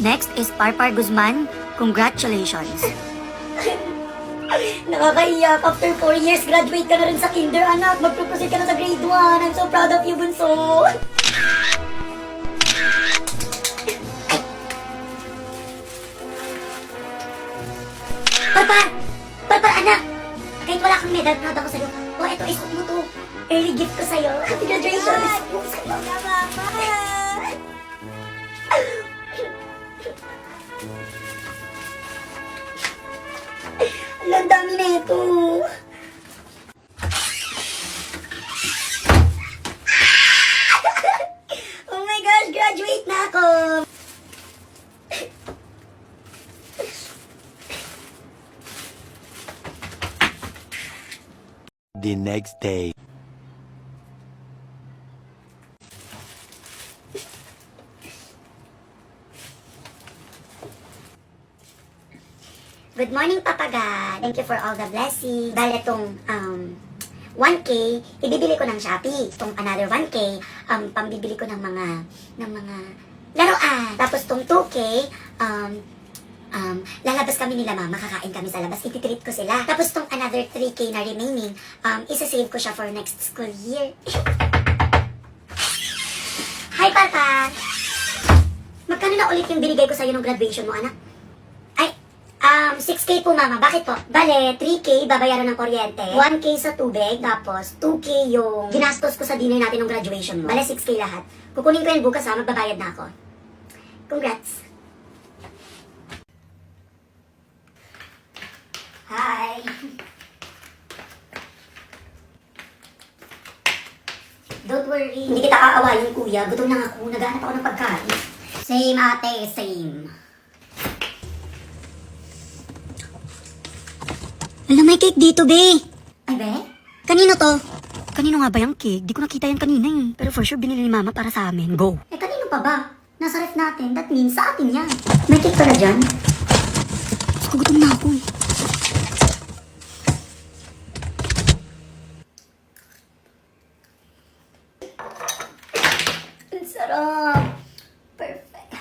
Next is Parpar Guzman. Congratulations. Nakakaiyak. After 4 years, graduate ka na rin sa kinder, anak. Mag-proceed ka na sa grade 1. I'm so proud of you, bunso. Parpar! Parpar, anak! Kahit wala kang medal, proud ako sa'yo. Oh, eto, isuot mo to. Early gift ko sa'yo. Happy graduation! Isuot mo sa'yo. Ang dami na ito. Oh my gosh, graduate na ako. The next day. Good morning, Papaga. Thank you for all the blessings. Dahil itong 1K, ibibili ko ng Shopee. Itong another 1K, pambibili ko ng mga laruan. Tapos itong 2K, lalabas kami nila mama, kakain kami sa labas, ititreat ko sila. Tapos itong another 3K na remaining, isa-save ko siya for next school year. Hi, Papa! Magkano na ulit yung binigay ko sa'yo ng graduation mo, anak? 6K po, mama. Bakit po? Bale, 3K babayaran ng kuryente, 1K sa tubig, tapos 2K yung ginastos ko sa dinner natin ng graduation mo. Bale, 6K lahat. Kukunin ko yan bukas, ha? Magbabayad na ako. Congrats! Hi! Don't worry. Hindi kita aawayin, kuya. Gutom lang ako. Naghanap ako ng pagkain. Same, ate. Same. Alam, may cake dito, be. Ay, be? Kanino to? Kanino nga ba yung cake? Di ko nakita yan kanina eh. Pero for sure binili ni mama para sa amin. Go! Eh, kanino pa ba? Nasa ref natin. That means sa atin yan. May cake ka na dyan? Mas gutom na ako eh. Ang sarap. Perfect.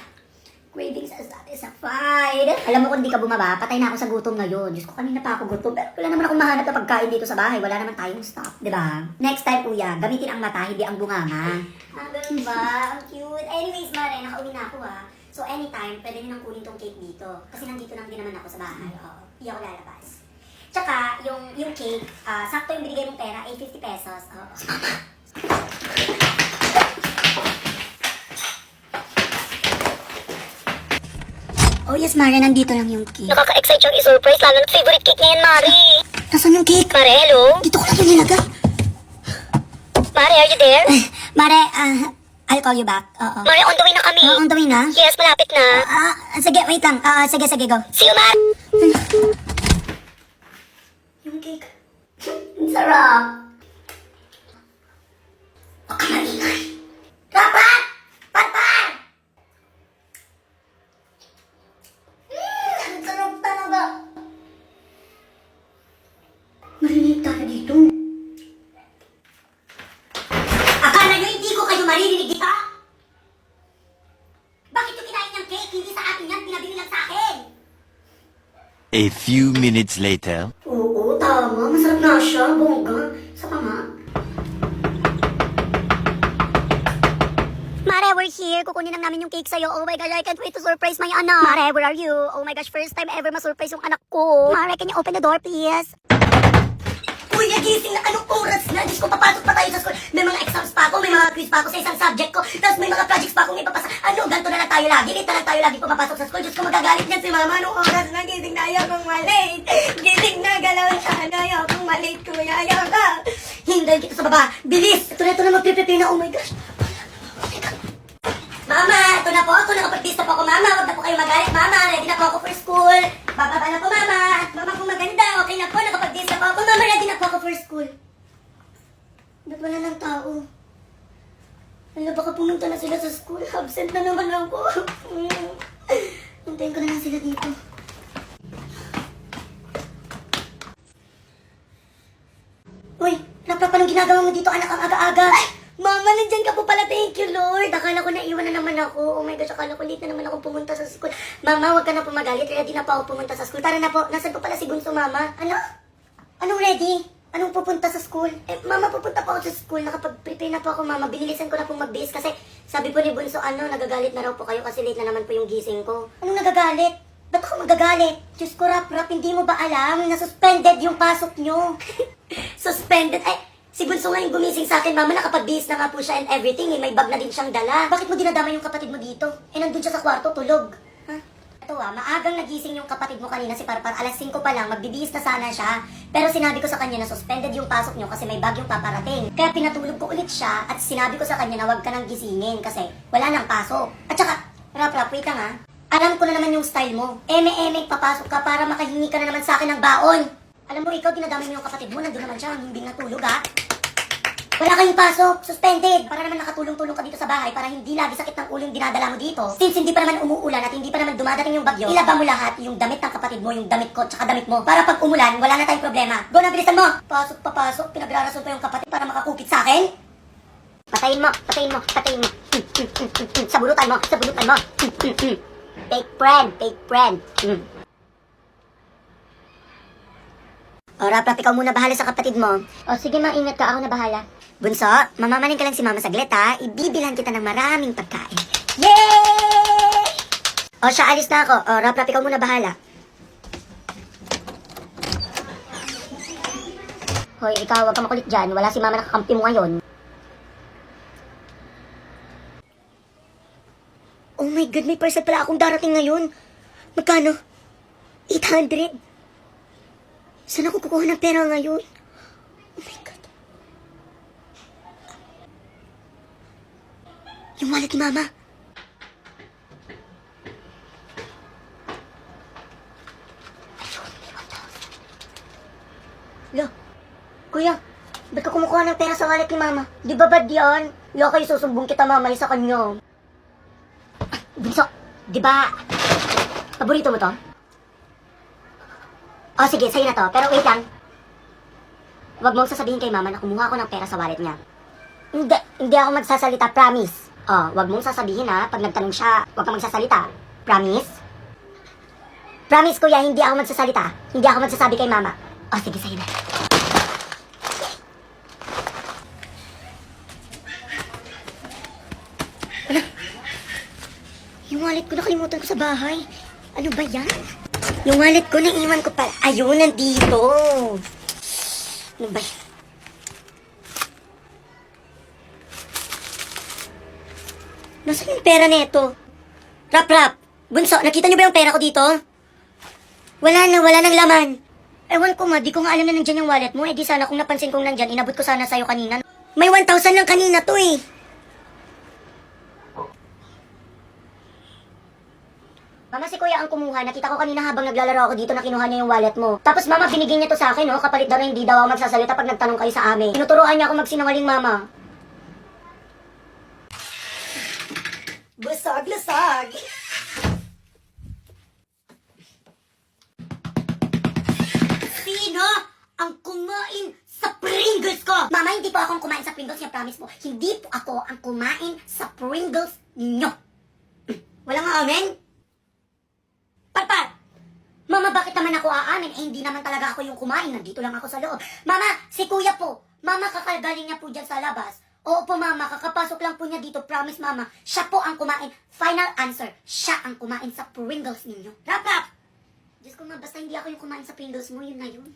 Cravings are satisfied. Alam mo kung di ka bumaba, patay na ako sa gutom ngayon. Diyos ko, kanina pa ako gutom. Pero wala naman akong mahanap na pagkain dito sa bahay. Wala naman tayong stock. Diba? Next time, kuya, gamitin ang mata, hindi ang bunganga. Ganun ba? Ang cute. Anyways, Mare, nakauwi na ako ha. So anytime, pwede nyo nang kunin tong cake dito. Kasi nandito lang din naman ako sa bahay. Oo. Hindi ako lalabas. Tsaka, yung cake, sakto yung binigay mong pera, 850 pesos. Oo. Oh yes, Mare, nandito lang yung cake. Nakaka-excite yung i-surprise, lalo na favorite cake niya yan, Mari. Nasaan yung cake? Mare, hello? Dito ko lang yung nilagay. Mare, are you there? Mare, I'll call you back. Oo. Mare, on the way na kami. On the way na? Yes, malapit na. Sige, wait lang. Sige, go. See you, Mare! Yung cake. Ang sarap. Huwag ka maingay. Rapat! Patpat! Ang sarap talaga. Marinig tayo dito. Akala nyo hindi ko kayo maririnig dito? Bakit yung kinain niyang cake? Hindi sa atin yan, pinabili lang sa akin. A few minutes later. Oo, tama. Masarap na siya, bongga. Sa nga. Mare, we're here. Kukunin lang namin yung cake sa'yo. Oh my gosh, I can't wait to surprise my anak. Mare, where are you? Oh my gosh, first time ever ma-surprise yung anak ko. Mare, can you open the door, please? Kuya, gising na. Anong oras na? Diyos ko, papasok pa tayo sa school. May mga exams pa ako, may mga quiz pa ako sa isang subject ko. Tapos may mga projects pa akong ipapasa. Ano, ganito na lang tayo lagi. Late na lang tayo lagi pumapasok sa school. Diyos ko, magagalit niyan si mama. Anong oras na? Gising na, ayokong malate. Gising na, galaw siya. Ayokong malate, kuya. Ayoko. Hinday kita sa baba. Bilis! Ito na, magpiprepare na. Oh my gosh. Mama, ito na po ako. Nakapag-lista po ako, mama. Huwag na po kayo magalit, mama. Ready na po ako for school. Bababa na po, mama. Mama po maganda. Okay na po. Nakapag-lista po ako, mama. Ready na po ako for school. Ba't wala ng tao? Ano, baka pumunta na sila sa school. Absent na naman ako. Hintayin ko na lang sila dito. Uy, Rapat, anong ginagawa mo dito, anak, ang aga-aga? Mama! Mama, nandyan ka po pala. Thank you, Lord. Akala ko naiwan na naman ako. Oh my gosh, akala ko late na naman ako pumunta sa school. Mama, wag ka na po magalit. Ready na pa ako pumunta sa school. Tara na po. Nasaan po pala si Bunso, Mama? Ano? Anong ready? Anong pupunta sa school? Mama, pupunta pa ako sa school. Nakapag-prepare na po ako, Mama. Binilisan ko na pong mag-base kasi sabi po ni Bunso, nagagalit na raw po kayo kasi late na naman po yung gising ko. Anong nagagalit? Ba't ako magagalit? Diyos ko, Rap, hindi mo ba alam na suspended yung pasok nyo? Suspended? Si Bunso nga yung gumising sa akin, Mama, nakapag-base na nga po siya and everything. May bag na din siyang dala. Bakit mo dinadama yung kapatid mo dito? Nandun siya sa kwarto, tulog. Ito maagang nagising yung kapatid mo kanina si Parpar. Alas 5 pa lang, magbibihis na sana siya. Pero sinabi ko sa kanya na suspended yung pasok nyo kasi may bagyong paparating. Kaya pinatulog ko ulit siya at sinabi ko sa kanya na huwag ka nang gisingin kasi wala nang pasok. At saka, Rap, wait lang ha. Alam ko na naman yung style mo. Eme-eme, papasok ka para makahingi ka na naman sa akin ng baon. Alam mo, ikaw dinadami mo yung kapatid mo. Nandun naman siya, hindi natulog ha. Wala kayong pasok, suspended. Para naman nakatulong-tulong ka dito sa bahay para hindi lagi sakit ng ulo yung dinadala mo dito. Since hindi pa naman umuulan at hindi pa naman dumadating yung bagyo, ilaba mo lahat yung damit ng kapatid mo, yung damit ko, tsaka damit mo. Para pag umulan, wala na tayong problema. Go na, bilisan mo! Pasok, papasok, pinagrarason pa yung kapatid para makakupit sa akin. Patayin mo, patayin mo, patayin mo. Sabunutan mo, sabunutan mo. Fake friend. O, Rap, ikaw muna bahala sa kapatid mo. O, sige ma, ingat ka. Ako na bahala. Bunso, mamamaling ka lang si Mama saglit ha. Ibibilhan kita ng maraming pagkain. Yay! O, siya, alis na ako. O, Rap, ikaw muna bahala. Hoy, ikaw, wag ka makulit dyan. Wala si Mama nakakampi mo ngayon. Oh my God, may parcel pala akong darating ngayon. Magkano? 800. Saan ako kukuha ng pera ngayon? Oh my God. Yung wallet ni Mama. Lo, Kuya, ba't ka kumukuha ng pera sa wallet ni Mama? Di ba bad yan? Lo, kayo susumbong kita mamay sa kanya. Bunso, di ba paborito mo to? O sige, sa'yo na to. Pero wait lang. Huwag mong sasabihin kay Mama na kumuha ako ng pera sa wallet niya. Hindi ako magsasalita, promise. O, huwag mong sasabihin ha. Pag nagtanong siya, huwag kang magsasalita. Promise? Promise, Kuya, hindi ako magsasalita. Hindi ako magsasabi kay Mama. O, sige, sa'yo na. Ano? Yung wallet ko nakalimutan ko sa bahay. Ano ba yan? Yung wallet ko, naiwan ko pala. Ayun, nandito. Ano ba yan? Nasaan yung pera nito? Rap. Bunso, nakita niyo ba yung pera ko dito? Wala nang laman. Ewan ko di ko nga alam na nandyan yung wallet mo. Di sana kung napansin kong nandyan, inabot ko sana sa'yo kanina. May 1,000 lang kanina to eh. Mama, si Kuya ang kumuha. Nakita ko kanina habang naglalaro ako dito na kinuha niya yung wallet mo. Tapos Mama, binigyan niya to sa akin, no? Kapalit daw rin hindi daw ako magsasalita pag nagtanong kayo sa amin. Tinuturuan niya ako magsinungaling, Mama. Lusag. Sino ang kumain sa Pringles ko? Mama, hindi po ako ang kumain sa Pringles niya, promise mo. Hindi po ako ang kumain sa Pringles niyo. Walang amen? Parpar! Mama, bakit naman ako aamin? Hindi naman talaga ako yung kumain. Nandito lang ako sa loob. Mama, si Kuya po. Mama, kakagaling niya po dyan sa labas. Oo po, Mama. Kakapasok lang po niya dito. Promise, Mama. Siya po ang kumain. Final answer. Siya ang kumain sa Pringles ninyo. Rap! Diyos ko, Ma, basta hindi ako yung kumain sa Pringles mo. Yun na yun.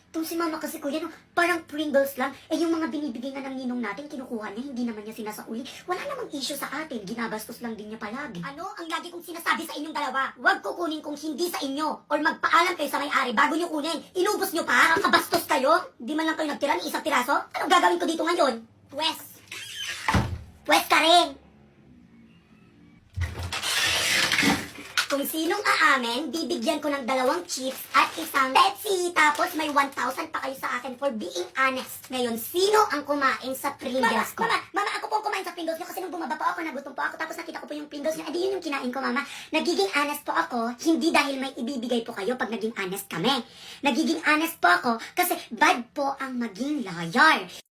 Itong si Mama kasi, Kuya, no, parang Pringles lang. Yung mga binibigay nga ng ninong natin, kinukuha niya, hindi naman niya sinasauli. Wala namang issue sa atin. Ginabastos lang din niya palagi. Ano ang lagi kong sinasabi sa inyong dalawa? Huwag kukunin kung hindi sa inyo. Or magpaalam kayo sa may-ari bago niyo kunin. Inubos niyo pa? Kabastos kayo? Di man lang kayo nagtira ng isang piraso? Anong gagawin ko dito ngayon? Pwes ka rin. Kung sinong aamin, bibigyan ko ng 2 chips at isang Pepsi. Tapos may 1,000 pa kayo sa akin for being honest. Ngayon, sino ang kumain sa Pringles ko? Mama, ako po ang kumain sa Pringles niyo kasi nung bumaba po ako, nagutom po ako. Tapos nakita ko po yung Pringles niyo. Edi yun yung kinain ko, Mama. Nagiging honest po ako, hindi dahil may ibibigay po kayo pag naging honest kami. Nagiging honest po ako kasi bad po ang maging liar.